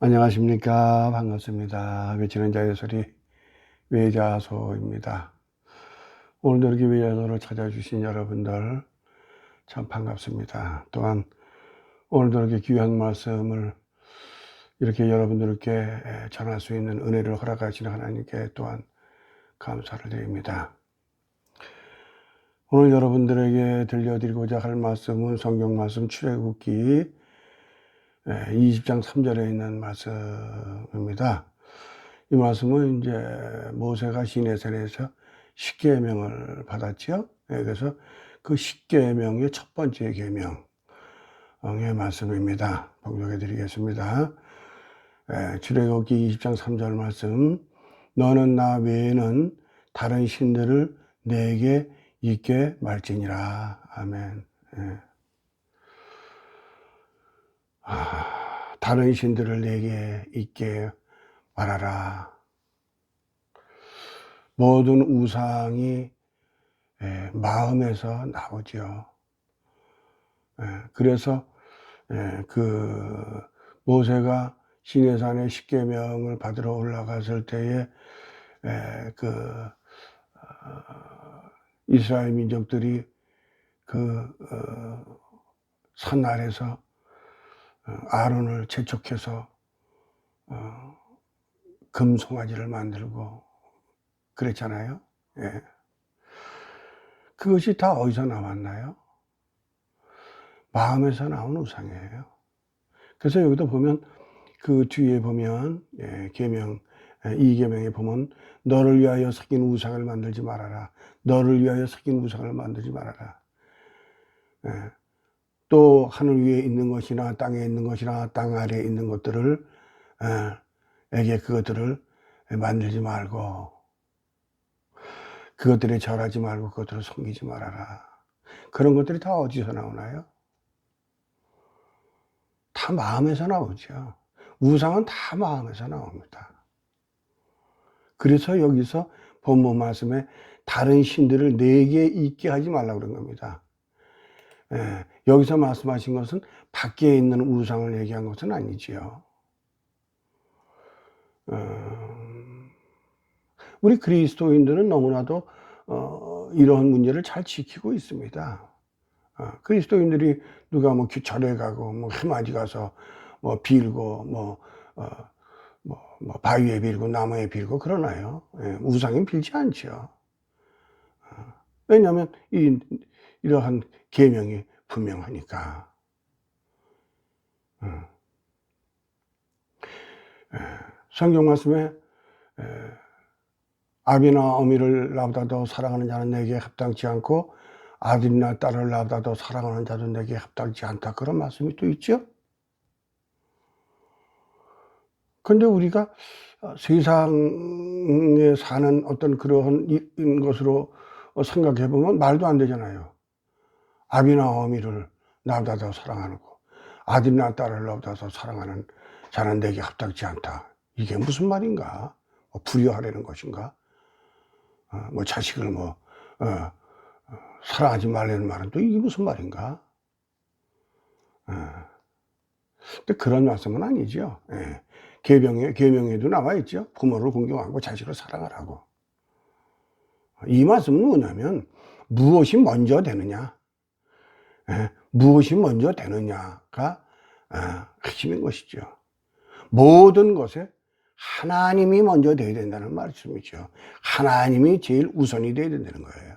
안녕하십니까. 반갑습니다. 외치는 자의 소리 외자소입니다. 오늘도 이렇게 외자소를 찾아주신 여러분들 참 반갑습니다. 또한 오늘도 이렇게 귀한 말씀을 이렇게 여러분들께 전할 수 있는 은혜를 허락하시는 하나님께 또한 감사를 드립니다. 오늘 여러분들에게 들려드리고자 할 말씀은 성경 말씀 출애굽기 20장 3절에 있는 말씀입니다. 이 말씀은 이제 모세가 시내산에서 십계명을 받았죠. 그래서 그 십계명의 첫 번째 계명의 말씀입니다. 봉독해 드리겠습니다. 출애굽기 20장 3절 말씀. 너는 나 외에는 다른 신들을 내게 있게 말지니라. 아멘. 다른 신들을 내게 있게 말하라. 모든 우상이 마음에서 나오죠. 그래서 그 모세가 시내산에 십계명을 받으러 올라갔을 때에 이스라엘 민족들이 산 아래서 아론을 재촉해서 금송아지를 만들고 그랬잖아요. 그것이 다 어디서 나왔나요? 마음에서 나온 우상이에요. 그래서 여기도 보면 그 뒤에 보면 계명 2계명에 보면 너를 위하여 새긴 우상을 만들지 말아라. 너를 위하여 새긴 우상을 만들지 말아라. 또 하늘 위에 있는 것이나 땅에 있는 것이나 땅 아래에 있는 것들을 에게 그것들을 만들지 말고 그것들에 절하지 말고 그것들을 섬기지 말아라. 그런 것들이 다 어디서 나오나요? 다 마음에서 나오죠. 우상은 다 마음에서 나옵니다. 그래서 여기서 본문 말씀에 다른 신들을 내게 있게 하지 말라고 그런 겁니다. 여기서 말씀하신 것은 밖에 있는 우상을 얘기한 것은 아니지요. 우리 그리스도인들은 너무나도 이런 문제를 잘 지키고 있습니다. 그리스도인들이 누가 뭐 절에 가고 뭐 해맞이 가서 뭐 빌고 뭐 바위에 빌고 나무에 빌고 그러나요? 우상에 빌지 않죠. 왜냐하면 이러한 계명이 분명하니까. 성경 말씀에 아비나 어미를 나보다 더 사랑하는 자는 내게 합당치 않고 아들이나 딸을 나보다 더 사랑하는 자도 내게 합당치 않다. 그런 말씀이 또 있죠. 근데 우리가 세상에 사는 어떤 그러한 것으로 생각해 보면 말도 안 되잖아요. 아비나 어미를 나보다 더 사랑하고 아들이나 딸을 나보다 더 사랑하는 자는 내게 합당치 않다. 이게 무슨 말인가? 불효하려는 것인가? 뭐 자식을 사랑하지 말라는 말은 또 이게 무슨 말인가? 근데 그런 말씀은 아니죠. 계명에도 나와 있죠. 부모를 존경하고 자식을 사랑하라고. 이 말씀은 뭐냐면 무엇이 먼저 되느냐, 무엇이 먼저 되느냐가 핵심인 것이죠. 모든 것에 하나님이 먼저 되어야 된다는 말씀이죠. 하나님이 제일 우선이 되어야 된다는 거예요.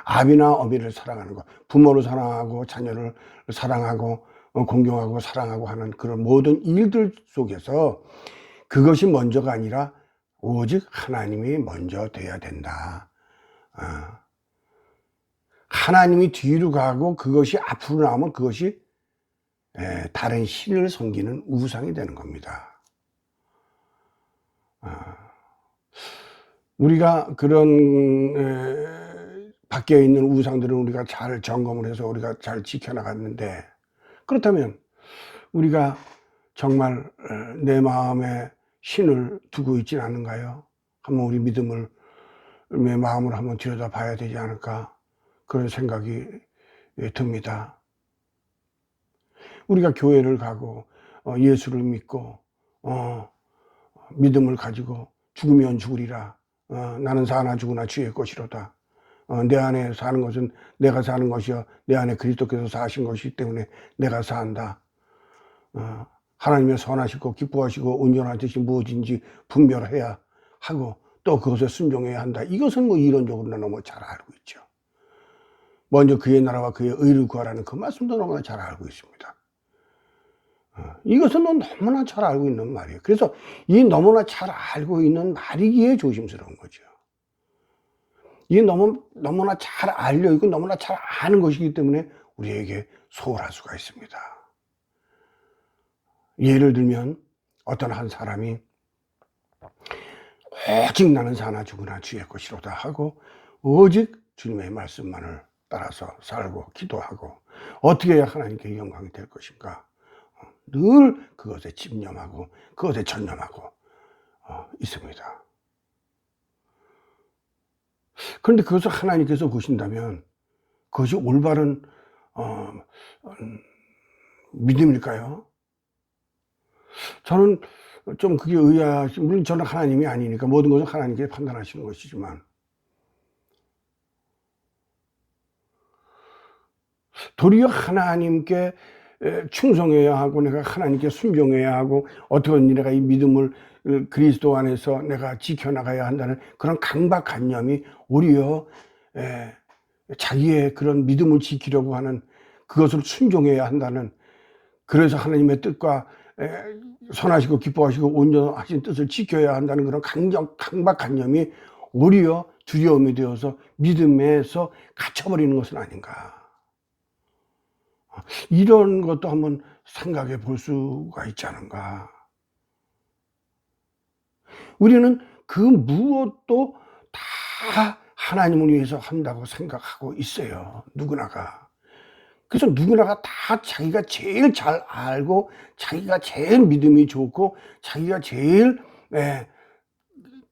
아비나 어미를 사랑하는 것, 부모를 사랑하고 자녀를 사랑하고 공경하고 사랑하고 하는 그런 모든 일들 속에서 그것이 먼저가 아니라 오직 하나님이 먼저 돼야 된다. 하나님이 뒤로 가고 그것이 앞으로 나오면 그것이 다른 신을 섬기는 우상이 되는 겁니다. 우리가 그런 밖에 있는 우상들은 우리가 잘 점검을 해서 우리가 잘 지켜나갔는데, 그렇다면 우리가 정말 내 마음에 신을 두고 있진 않은가요? 한번 우리 믿음을 내 마음으로 한번 들여다 봐야 되지 않을까, 그런 생각이 듭니다. 우리가 교회를 가고 예수를 믿고 믿음을 가지고 죽으면 죽으리라. 나는 사나 죽으나 주의 것이로다. 내 안에 사는 것은 내가 사는 것이요 내 안에 그리스도께서 사신 것이기 때문에 내가 산다. 하나님의 선하시고 기뻐하시고 온전한 뜻이 무엇인지 분별해야 하고 또 그것에 순종해야 한다. 이것은 뭐 이론적으로는 너무 잘 알고 있죠. 먼저 그의 나라와 그의 의를 구하라는 그 말씀도 너무나 잘 알고 있습니다. 이것은 너무나 잘 알고 있는 말이에요. 그래서 이 너무나 잘 알고 있는 말이기에 조심스러운 거죠. 이 너무나 잘 알려있고 너무나 잘 아는 것이기 때문에 우리에게 소홀할 수가 있습니다. 예를 들면 어떤 한 사람이 오직 나는 사나 죽으나 주의 것이로다 하고 오직 주님의 말씀만을 따라서 살고 기도하고 어떻게 해야 하나님께 영광이 될 것인가 늘 그것에 집념하고 그것에 전념하고 있습니다. 그런데 그것을 하나님께서 보신다면 그것이 올바른 믿음일까요? 저는 좀 그게 물론 저는 하나님이 아니니까 모든 것은 하나님께 판단하시는 것이지만 도리어 하나님께 충성해야 하고 내가 하나님께 순종해야 하고 어떻게든 내가 이 믿음을 그리스도 안에서 내가 지켜나가야 한다는 그런 강박관념이 오히려 자기의 그런 믿음을 지키려고 하는 그것을 순종해야 한다는 그래서 하나님의 뜻과 선하시고 기뻐하시고 온전하신 뜻을 지켜야 한다는 그런 강박관념이 오히려 두려움이 되어서 믿음에서 갇혀버리는 것은 아닌가. 이런 것도 한번 생각해 볼 수가 있지 않은가. 우리는 그 무엇도 다 하나님을 위해서 한다고 생각하고 있어요. 누구나가. 그래서 누구나가 다 자기가 제일 잘 알고 자기가 제일 믿음이 좋고 자기가 제일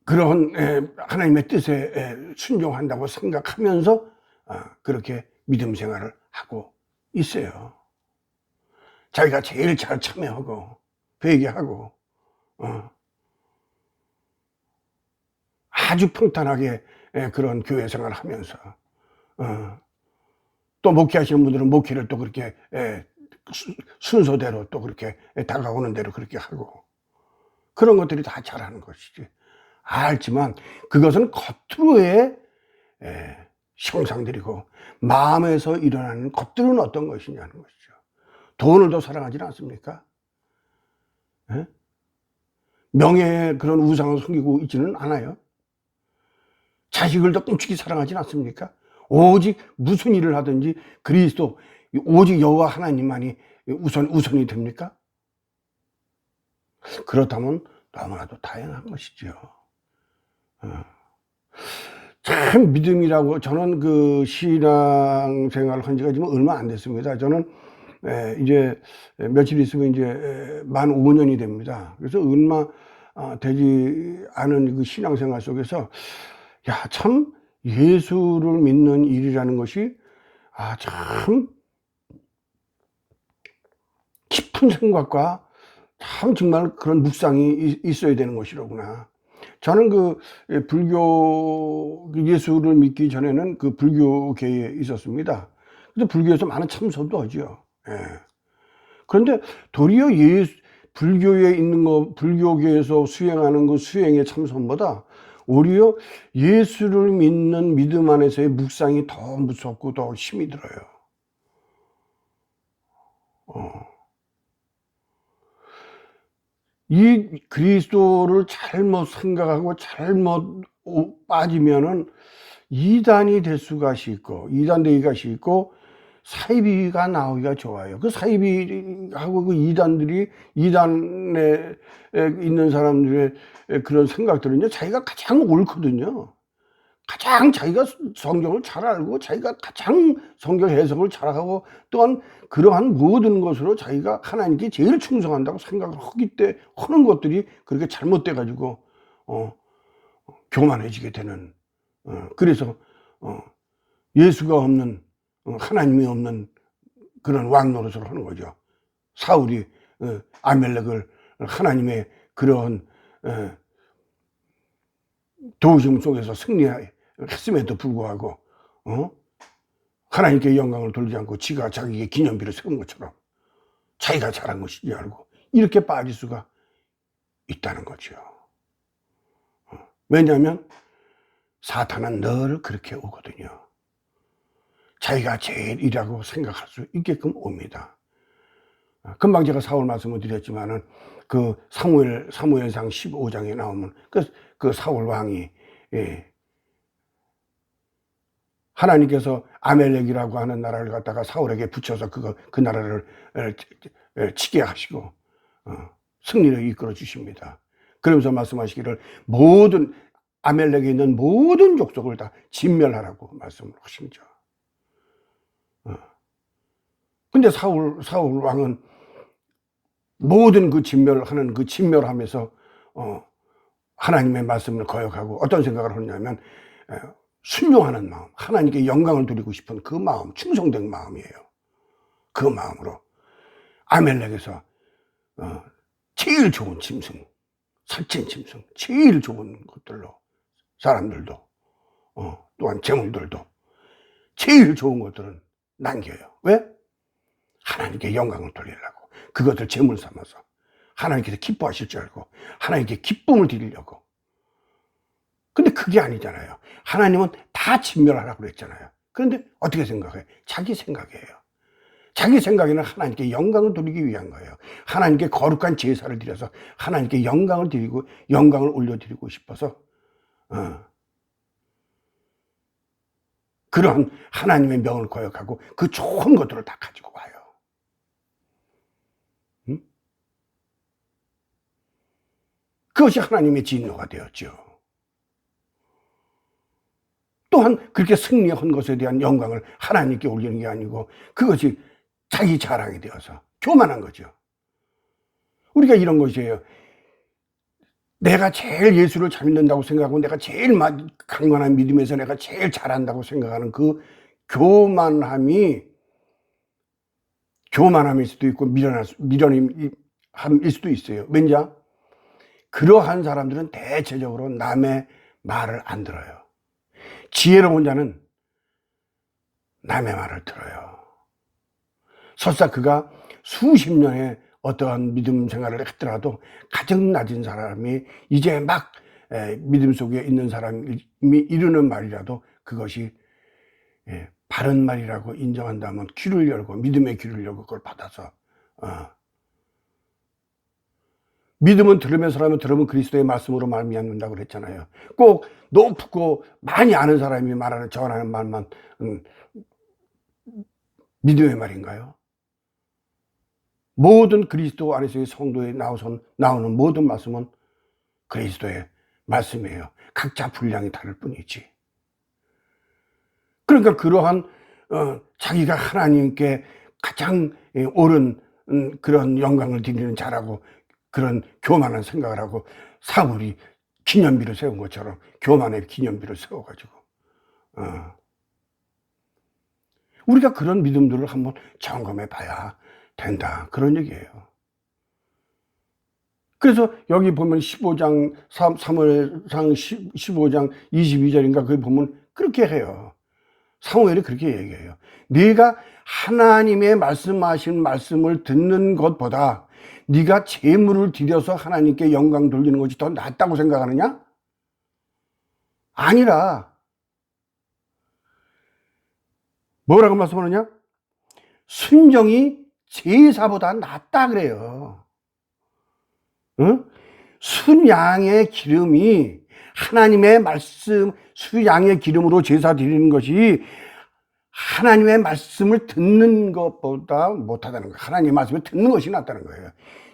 그런 하나님의 뜻에 순종한다고 생각하면서 그렇게 믿음 생활을 하고 있어요. 자기가 제일 잘 참여하고 회개하고 아주 평탄하게 그런 교회 생활을 하면서 또 목회하시는 분들은 목회를 또 그렇게 순서대로 또 그렇게 다가오는 대로 그렇게 하고 그런 것들이 다 잘하는 것이지. 알지만 그것은 겉으로의 형상들이고 마음에서 일어나는 것들은 어떤 것이냐는 것이죠. 돈을 더 사랑하지 않습니까? 명예의 그런 우상을 섬기고 있지는 않아요. 자식을 더 끔찍히 사랑하지 않습니까? 오직 무슨 일을 하든지 그리스도 오직 여호와 하나님만이 우선이 됩니까? 그렇다면 너무나도 다양한 것이죠. 참 믿음이라고 저는 그 신앙생활을 한 지가 지금 얼마 안 됐습니다. 저는 이제 며칠 있으면 이제 만 5년이 됩니다. 그래서 얼마 되지 않은 그 신앙생활 속에서 참 예수를 믿는 일이라는 것이 참 깊은 생각과 참 정말 그런 묵상이 있어야 되는 것이로구나. 저는 그 불교 예수를 믿기 전에는 그 불교계에 있었습니다. 그래서 불교에서 많은 참선도 하죠. 그런데 도리어 불교에 있는 거 불교계에서 수행하는 그 수행의 참선보다 오히려 예수를 믿는 믿음 안에서의 묵상이 더 무섭고 더 힘이 들어요. 이 그리스도를 잘못 생각하고 잘못 빠지면은 이단이 될 수가 있고 이단되기가 쉽고 사이비가 나오기가 좋아요. 그 사이비하고 그 이단에 있는 사람들의 그런 생각들은요, 자기가 가장 옳거든요. 가장 자기가 성경을 잘 알고 자기가 가장 성경 해석을 잘하고 또한 그러한 모든 것으로 자기가 하나님께 제일 충성한다고 생각을 하는 것들이 그렇게 잘못돼 가지고 교만해지게 되는 그래서 예수가 없는 하나님이 없는 그런 왕 노릇을 하는 거죠. 사울이 아멜렉을 하나님의 그런 도우심 속에서 승리했음에도 불구하고 하나님께 영광을 돌리지 않고 지가 자기의 기념비를 세운 것처럼 자기가 잘한 것이지 알고 이렇게 빠질 수가 있다는 거죠. 왜냐하면 사탄은 늘 그렇게 오거든요. 자기가 제일이라고 생각할 수 있게끔 옵니다. 금방 제가 사울 말씀을 드렸지만은 그 사무엘상 15장에 나오면 그 사울 왕이 하나님께서 아멜렉이라고 하는 나라를 갖다가 사울에게 붙여서 그 나라를 치게 하시고 승리를 이끌어 주십니다. 그러면서 말씀하시기를 모든 아멜렉에 있는 모든 족속을 다 진멸하라고 말씀을 하십니다. 근데 사울 왕은 모든 그 진멸하는 그 진멸하면서 하나님의 말씀을 거역하고 어떤 생각을 하냐면 순종하는 마음, 하나님께 영광을 드리고 싶은 그 마음, 충성된 마음이에요. 그 마음으로 아멜렉에서 제일 좋은 짐승, 살찐 짐승, 제일 좋은 것들로 사람들도 또한 재물들도 제일 좋은 것들은 남겨요. 왜? 하나님께 영광을 돌리려고. 그것을 재물 삼아서 하나님께서 기뻐하실 줄 알고 하나님께 기쁨을 드리려고. 근데 그게 아니잖아요. 하나님은 다 진멸하라고 그랬잖아요. 그런데 어떻게 생각해요? 자기 생각이에요. 자기 생각에는 하나님께 영광을 돌리기 위한 거예요. 하나님께 거룩한 제사를 드려서 하나님께 영광을 드리고 영광을 올려드리고 싶어서 그런 하나님의 명을 거역하고 그 좋은 것들을 다 가지고 와요. 그것이 하나님의 진노가 되었죠. 또한 그렇게 승리한 것에 대한 영광을 하나님께 올리는 게 아니고 그것이 자기 자랑이 되어서 교만한 거죠. 우리가 이런 것이에요. 내가 제일 예수를 잘 믿는다고 생각하고 내가 제일 강건한 믿음에서 내가 제일 잘한다고 생각하는 그 교만함일 수도 있고 미련함일 수도 있어요. 왜냐? 그러한 사람들은 대체적으로 남의 말을 안 들어요. 지혜로운 자는 남의 말을 들어요. 설사 그가 수십 년의 어떠한 믿음 생활을 했더라도 가장 낮은 사람이 이제 막 믿음 속에 있는 사람이 이르는 말이라도 그것이 바른 말이라고 인정한다면 귀를 열고 믿음의 귀를 열고 그걸 받아서 믿음은 들으면서 하면 들으면 그리스도의 말씀으로 말미암는다고 그랬잖아요. 꼭 높고 많이 아는 사람이 말하는 전하는 말만 믿음의 말인가요? 모든 그리스도 안에서의 성도에 나오는 모든 말씀은 그리스도의 말씀이에요. 각자 분량이 다를 뿐이지. 그러니까 그러한 자기가 하나님께 가장 옳은 그런 영광을 드리는 자라고 그런 교만한 생각을 하고 사울이 기념비를 세운 것처럼 교만의 기념비를 세워가지고 우리가 그런 믿음들을 한번 점검해 봐야 된다. 그런 얘기예요. 그래서 여기 보면 15장, 사무엘상 15장 22절인가 거기 보면 그렇게 해요. 사무엘이 그렇게 얘기해요. 네가 하나님의 말씀하신 말씀을 듣는 것보다 네가 재물을 드려서 하나님께 영광 돌리는 것이 더 낫다고 생각하느냐? 아니라 뭐라고 말씀하느냐? 순종이 제사보다 낫다 그래요. 응? 순양의 기름이 하나님의 말씀, 순양의 기름으로 제사 드리는 것이 하나님의 말씀을 듣는 것보다 못하다는 거예요. 하나님의 말씀을 듣는 것이 낫다는 거예요.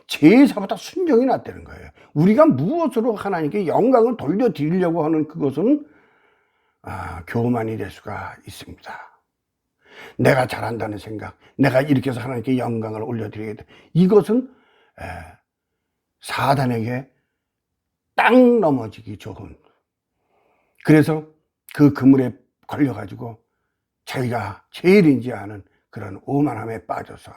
제사보다 순종이 낫다는 거예요. 우리가 무엇으로 하나님께 영광을 돌려드리려고 하는 그것은 교만이 될 수가 있습니다. 내가 잘한다는 생각, 내가 이렇게 해서 하나님께 영광을 올려드리겠다. 이것은 사단에게 딱 넘어지기 좋은, 그래서 그 그물에 걸려가지고 자기가 제일인지 아는 그런 오만함에 빠져서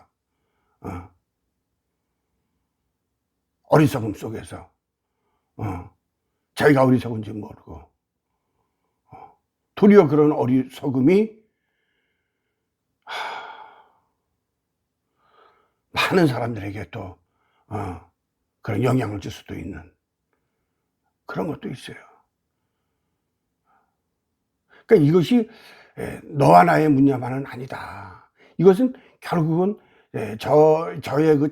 어리석음 속에서 자기가 어리석은지 모르고, 도리어 그런 어리석음이 많은 사람들에게 또 그런 영향을 줄 수도 있는 그런 것도 있어요. 그러니까 이것이 너와 나의 문제만은 아니다. 이것은 결국은 저의 그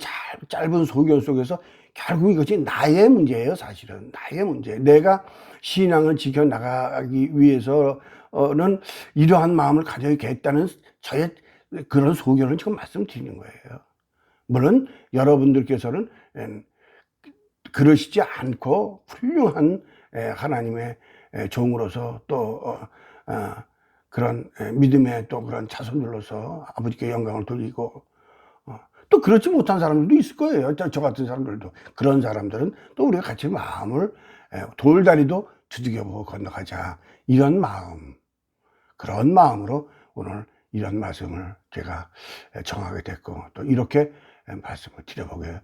짧은 소견 속에서 결국 이것이 나의 문제예요. 사실은 나의 문제. 내가 신앙을 지켜나가기 위해서는 이러한 마음을 가져야겠다는 저의 그런 소견을 지금 말씀드리는 거예요. 물론 여러분들께서는 그러시지 않고 훌륭한 하나님의 종으로서 또 그런 믿음의 또 그런 자손들로서 아버지께 영광을 돌리고, 또 그렇지 못한 사람들도 있을 거예요. 저 같은 사람들도. 그런 사람들은 또 우리가 같이 마음을 돌다리도 두들겨보고 건너가자, 이런 마음, 그런 마음으로 오늘 이런 말씀을 제가 정하게 됐고, 또 이렇게 말씀을 드려보게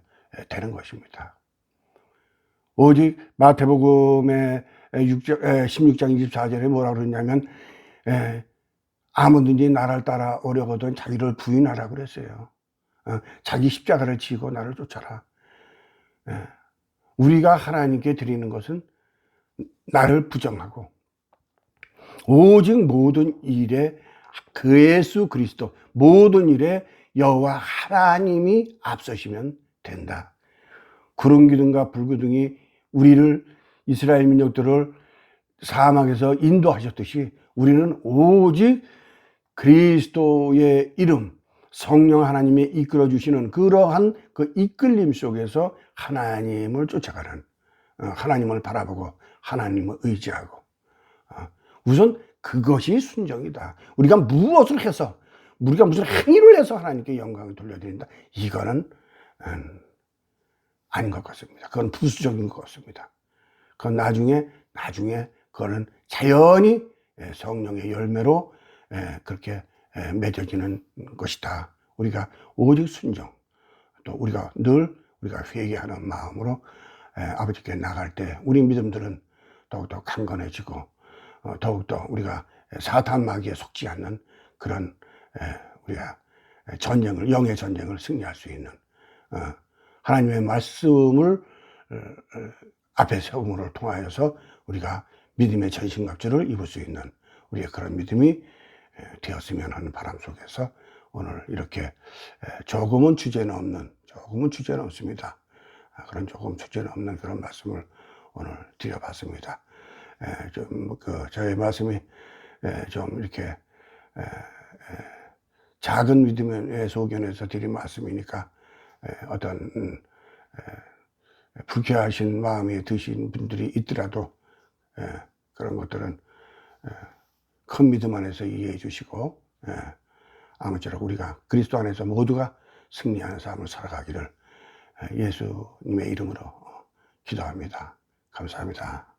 되는 것입니다. 오직 마태복음의 16장 24절에 뭐라 그러냐면, 아무든지 나를 따라 오려거든 자기를 부인하라 그랬어요. 자기 십자가를 지고 나를 쫓아라. 우리가 하나님께 드리는 것은 나를 부정하고 오직 모든 일에 그 예수 그리스도, 모든 일에 여호와 하나님이 앞서시면 된다. 구름 기둥과 불 기둥이 우리를, 이스라엘 민족들을 사막에서 인도하셨듯이 우리는 오직 그리스도의 이름, 성령 하나님이 이끌어 주시는 그러한 그 이끌림 속에서 하나님을 쫓아가는, 하나님을 바라보고 하나님을 의지하고, 우선 그것이 순종이다. 우리가 무엇을 해서, 우리가 무슨 행위를 해서 하나님께 영광을 돌려드린다, 이거는 아닌 것 같습니다. 그건 부수적인 것 같습니다. 그건 나중에 그거는 자연히 성령의 열매로 그렇게 맺어지는 것이다. 우리가 오직 순종, 또 우리가 늘 우리가 회개하는 마음으로 아버지께 나갈 때 우리 믿음들은 더욱더 강건해지고, 더욱더 우리가 사탄 마귀에 속지 않는 그런 우리가 전쟁을, 영의 전쟁을 승리할 수 있는, 하나님의 말씀을 앞에 세움으로 통하여서 우리가 믿음의 전신갑주를 입을 수 있는 우리의 그런 믿음이 되었으면 하는 바람 속에서 오늘 이렇게 조금은 주제는 없습니다. 그런 조금 주제는 없는 그런 말씀을 오늘 드려봤습니다. 저의 말씀이 좀 이렇게 작은 믿음의 소견에서 드린 말씀이니까 어떤 불쾌하신 마음이 드신 분들이 있더라도 그런 것들은 큰 믿음 안에서 이해해 주시고, 아무쪼록 우리가 그리스도 안에서 모두가 승리하는 삶을 살아가기를 예수님의 이름으로 기도합니다. 감사합니다.